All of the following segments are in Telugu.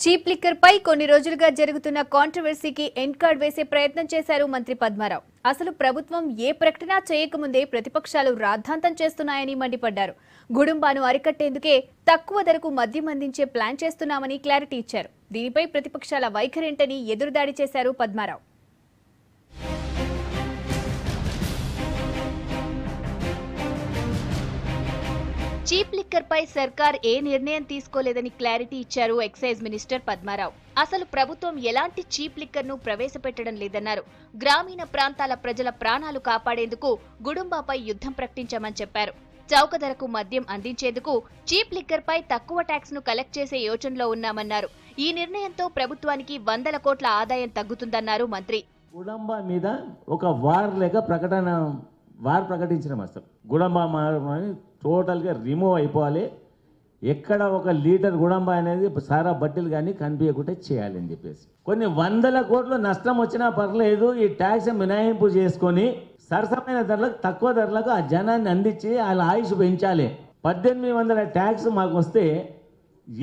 చీప్ లిక్కర్ పై కొన్ని రోజులుగా జరుగుతున్న కాంట్రవర్సీకి ఎండ్ కార్డ్ వేసే ప్రయత్నం చేశారు మంత్రి పద్మారావు. అసలు ప్రభుత్వం ఏ ప్రకటన చేయకముందే ప్రతిపక్షాలు రాద్ధాంతం చేస్తున్నాయని మండిపడ్డారు. గుడుంబాను అరికట్టేందుకే తక్కువ ధరకు మద్యం అందించే ప్లాన్ చేస్తున్నామని క్లారిటీ ఇచ్చారు. దీనిపై ప్రతిపక్షాల వైఖరేంటని ఎదురుదాడి చేశారు పద్మారావు. చీప్ లిక్కర్ పై సర్కార్ ఏ నిర్ణయం తీసుకోలేదని క్లారిటీ ఇచ్చారు ఎక్సైజ్ మినిస్టర్ పద్మారావు. అసలు ప్రభుత్వం ఎలాంటి చీప్ లిక్కర్ ను ప్రవేశపెట్టడం లేదన్నారు. గ్రామీణ ప్రాంతాల ప్రజల ప్రాణాలు కాపాడేందుకు గుడుంబాపై యుద్ధం ప్రకటించామని చెప్పారు. చౌక ధరకు మద్యం అందించేందుకు చీప్ లిక్కర్ పై తక్కువ ట్యాక్స్ ను కలెక్ట్ చేసే యోచనలో ఉన్నామన్నారు. ఈ నిర్ణయంతో ప్రభుత్వానికి 100 కోట్ల ఆదాయం తగ్గుతుందన్నారు మంత్రి. గుడంబా మీద ఒక వార్ ప్రకటించడం అసలు గుడంబా టోటల్గా రిమూవ్ అయిపోవాలి. ఎక్కడ ఒక లీటర్ గుడంబా అనేది సారా బట్టలు కానీ కనిపించకుండా చేయాలని చెప్పేసి కొన్ని 100 కోట్ల నష్టం వచ్చినా పర్లేదు, ఈ ట్యాక్స్ మినహాయింపు చేసుకొని సరసమైన ధరలకు తక్కువ ధరలకు ఆ జనాన్ని అందించి వాళ్ళ ఆయుష్ పెంచాలి. 1800 ట్యాక్స్ మాకు వస్తే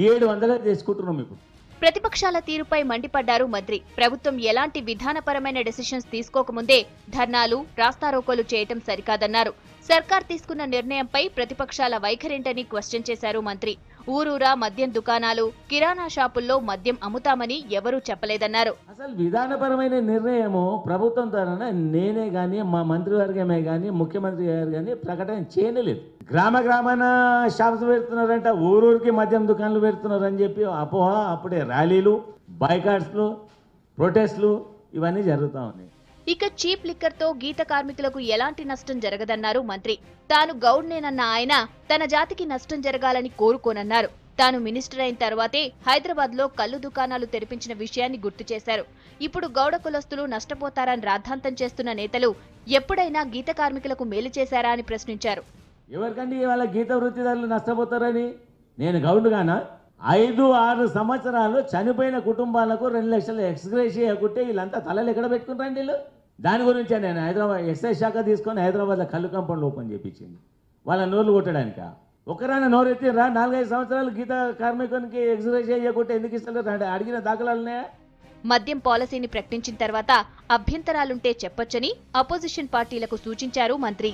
700 తీసుకుంటున్నాం ఇప్పుడు. ప్రతిపక్షాల తీరుపై మండిపడ్డారు మంత్రి. ప్రభుత్వం ఎలాంటి విధానపరమైన డెసిషన్స్ తీసుకోకముందే ధర్నాలు, రాస్తారోకోలు చేయటం సరికాదన్నారు. సర్కార్ తీసుకున్న నిర్ణయంపై ప్రతిపక్షాల వైఖరేంటని క్వశ్చన్ చేశారు మంత్రి. ఊరూరా మద్యం దుకాణాలు, కిరాణా షాపుల్లో మద్యం అమ్ముతామని ఎవరూ చెప్పలేదన్నారు. అసలు విధానపరమైన నిర్ణయము ప్రభుత్వం ద్వారా నేనే కానీ మా మంత్రివర్గమే కానీ ముఖ్యమంత్రి గారు కానీ ప్రకటన చేయలేదు. గ్రామాన షాప్స్ పెడుతున్నారంట, ఊరూరికి మద్యం దుకాణాలు పెడుతున్నారని చెప్పి అపోహ. అప్పుడే ర్యాలీలు, బాయ్కాట్స్లు, ప్రొటెస్ట్లు ఇవన్నీ జరుగుతూ ఉన్నాయి. ఇక చీప్ లిక్కర్ తో గీత కార్మికులకు ఎలాంటి నష్టం జరగదన్నారు మంత్రి. తాను గౌడ్నేనన్న ఆయన తన జాతికి నష్టం జరగాలని కోరుకోనన్నారు. తాను మినిస్టర్ అయిన తర్వాతే హైదరాబాద్ లో కల్లు దుకాణాలు తెరిపించిన విషయాన్ని గుర్తు చేశారు. ఇప్పుడు గౌడ కులస్తులు నష్టపోతారని రాద్ధాంతం చేస్తున్న నేతలు ఎప్పుడైనా గీత కార్మికులకు మేలు చేశారా అని ప్రశ్నించారు. ఎవరికండి ఇవాళ గీత వృత్తిదారులు నష్టపోతారని? నేను గౌడుగానా? 5-6 సంవత్సరాలు చనిపోయిన కుటుంబాలకు 2 లక్షల ఎక్స్గ్రేషియా ఇవ్వకుంటే వీళ్ళంతా తలలు ఎక్కడ పెట్టుకుంటారండి వీళ్ళు? దాని గురించే నేను హైదరాబాద్ ఎక్సైజ్ శాఖ తీసుకొని హైదరాబాద్లో కళ్ళు కంపౌండ్ ఓపెన్ చేయించింది వాళ్ళ నోర్లు కొట్టడానిక. ఒకరైనా నోరెత్తిరా? 4-5 సంవత్సరాలు గీత కార్మికునికి ఎక్స్గ్రేషియా ఇవ్వకుంటే ఎందుకు ఇస్తలేరు? అడిగిన దాఖలాలున్నాయా? మద్యం పాలసీని ప్రకటించిన తర్వాత అభ్యంతరాలుంటే చెప్పొచ్చని అపోజిషన్ పార్టీలకు సూచించారు మంత్రి.